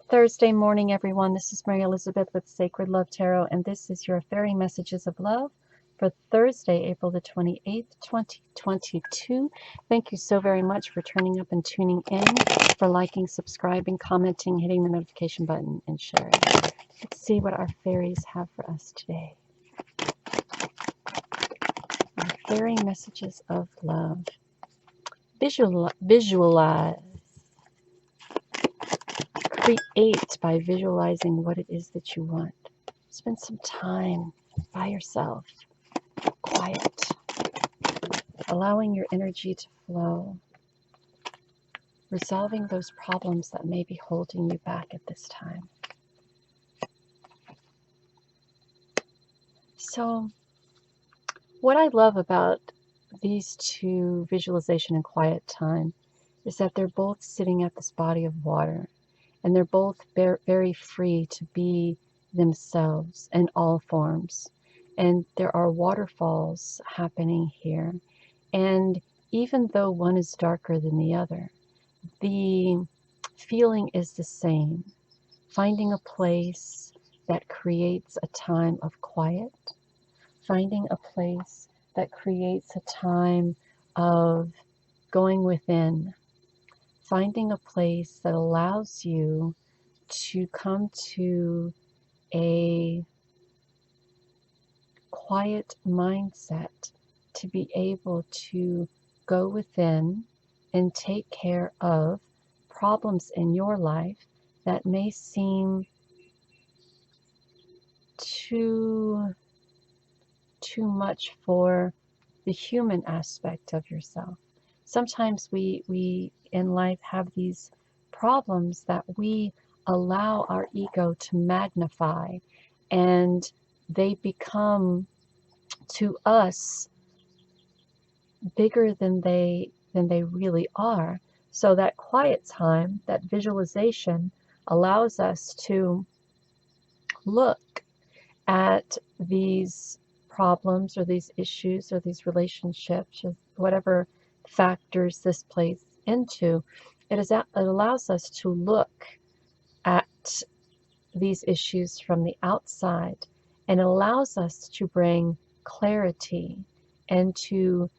Thursday morning, everyone. This is Mary Elizabeth with Sacred Love Tarot, and this is your Fairy Messages of Love for Thursday, April the 28th, 2022. Thank you so very much for turning up and tuning in, for liking, subscribing, commenting, hitting the notification button, and sharing. Let's see what our fairies have for us today. Our Fairy Messages of Love. Visualize. Create by visualizing what it is that you want. Spend some time by yourself, quiet, allowing your energy to flow, resolving those problems that may be holding you back at this time. So, what I love about these two, visualization and quiet time, is that they're both sitting at this body of water, and they're both very free to be themselves in all forms. And there are waterfalls happening here. And even though one is darker than the other, the feeling is the same. Finding a place that creates a time of quiet, finding a place that creates a time of going within, finding a place that allows you to come to a quiet mindset, to be able to go within and take care of problems in your life that may seem too much for the human aspect of yourself. Sometimes we in life have these problems that we allow our ego to magnify, and they become to us bigger than they really are. So that quiet time, that visualization, allows us to look at these problems or these issues or these relationships or whatever factors this plays into. It allows us to look at these issues from the outside, and allows us to bring clarity and to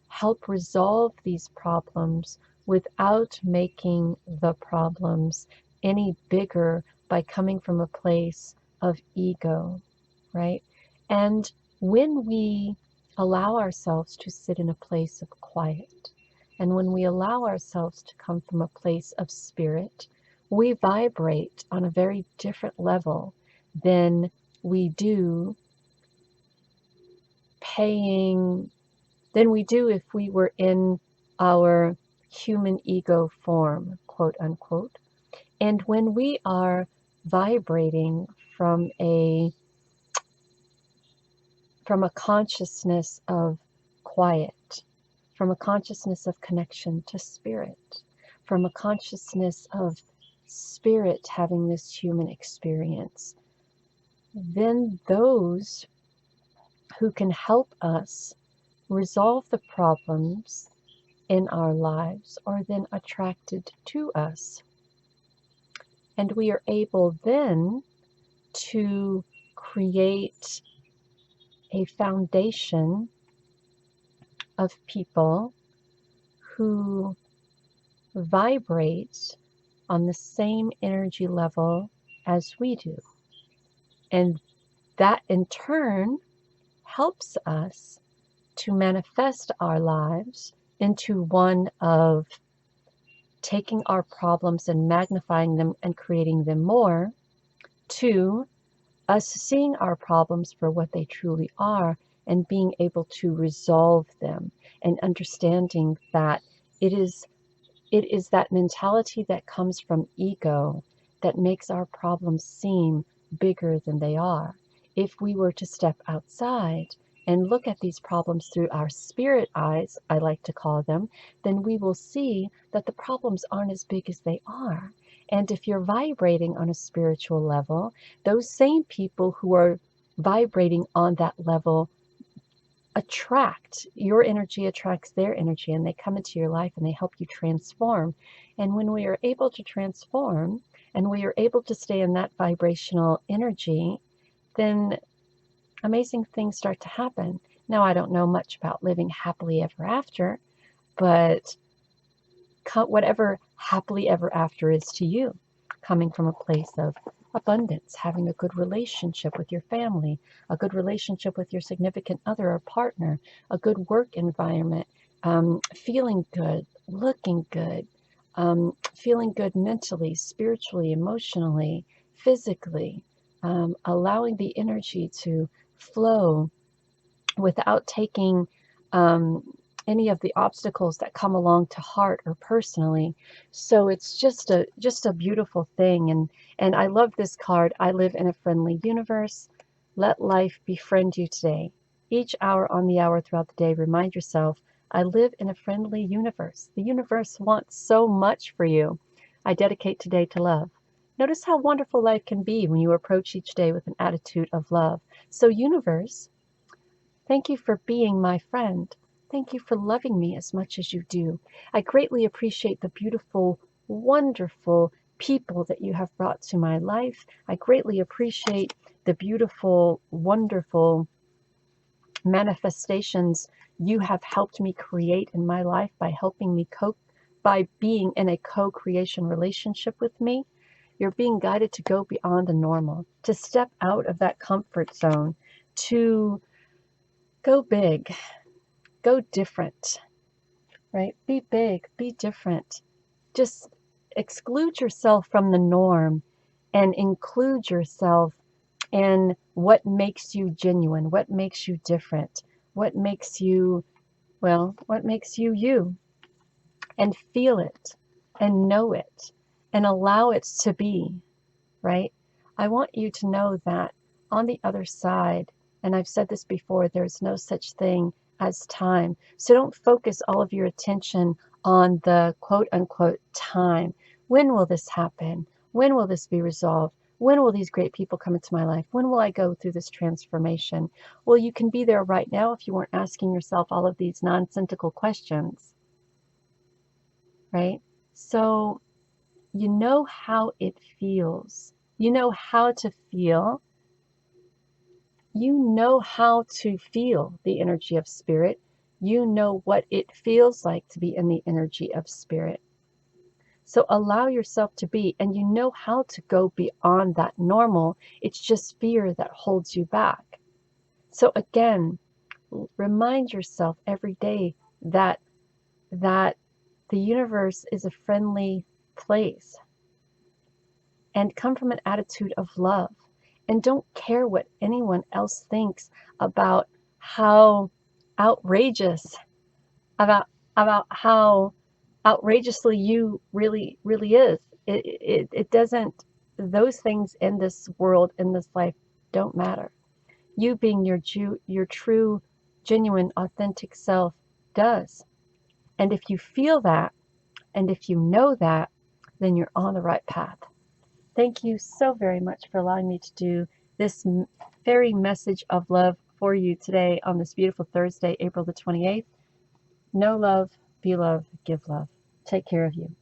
help resolve these problems without making the problems any bigger by coming from a place of ego, right? And when we allow ourselves to sit in a place of quiet, and when we allow ourselves to come from a place of spirit, we vibrate on a very different level than we do if we were in our human ego form, quote unquote. And when we are vibrating from a consciousness of quiet, from a consciousness of connection to spirit, from a consciousness of spirit having this human experience, then those who can help us resolve the problems in our lives are then attracted to us. And we are able then to create a foundation of people who vibrate on the same energy level as we do. And that in turn helps us to manifest our lives into one of taking our problems and magnifying them and creating them more, to us seeing our problems for what they truly are and being able to resolve them, and understanding that it is that mentality that comes from ego that makes our problems seem bigger than they are. If we were to step outside and look at these problems through our spirit eyes, I like to call them, then we will see that the problems aren't as big as they are. And if you're vibrating on a spiritual level, those same people who are vibrating on that level your energy attracts their energy, and they come into your life and they help you transform. And when we are able to transform and we are able to stay in that vibrational energy, then amazing things start to happen. Now, I don't know much about living happily ever after, but whatever happily ever after is to you, coming from a place of abundance, having a good relationship with your family, a good relationship with your significant other or partner, a good work environment, feeling good, looking good, feeling good mentally, spiritually, emotionally, physically, allowing the energy to flow without taking any of the obstacles that come along to heart or personally. So it's just a beautiful thing. And I love this card. I live in a friendly universe. Let life befriend you today. Each hour on the hour throughout the day, remind yourself, I live in a friendly universe. The universe wants so much for you. I dedicate today to love. Notice how wonderful life can be when you approach each day with an attitude of love. So universe, thank you for being my friend. Thank you for loving me as much as you do. I greatly appreciate the beautiful, wonderful people that you have brought to my life. I greatly appreciate the beautiful, wonderful manifestations you have helped me create in my life by helping me by being in a co-creation relationship with me. You're being guided to go beyond the normal, to step out of that comfort zone, to go big, go different, right? Be big, be different. Just exclude yourself from the norm and include yourself in what makes you genuine, what makes you different, what makes you, well, what makes you you, and feel it and know it and allow it to be, right? I want you to know that on the other side, and I've said this before, there's no such thing as time. So don't focus all of your attention on the quote unquote time. When will this happen? When will this be resolved? When will these great people come into my life? When will I go through this transformation? Well, you can be there right now if you weren't asking yourself all of these nonsensical questions, right? So you know how it feels. You know how to feel. You know how to feel the energy of spirit. You know what it feels like to be in the energy of spirit. So allow yourself to be, and you know how to go beyond that normal. It's just fear that holds you back. So again, remind yourself every day that the universe is a friendly place, and come from an attitude of love. And don't care what anyone else thinks about how outrageous, about how outrageously you really is. It doesn't, those things in this world, in this life, don't matter. You being your true, genuine, authentic self does. And if you feel that, and if you know that, then you're on the right path. Thank you so very much for allowing me to do this very message of love for you today on this beautiful Thursday, April the 28th. Know love, be love, give love. Take care of you.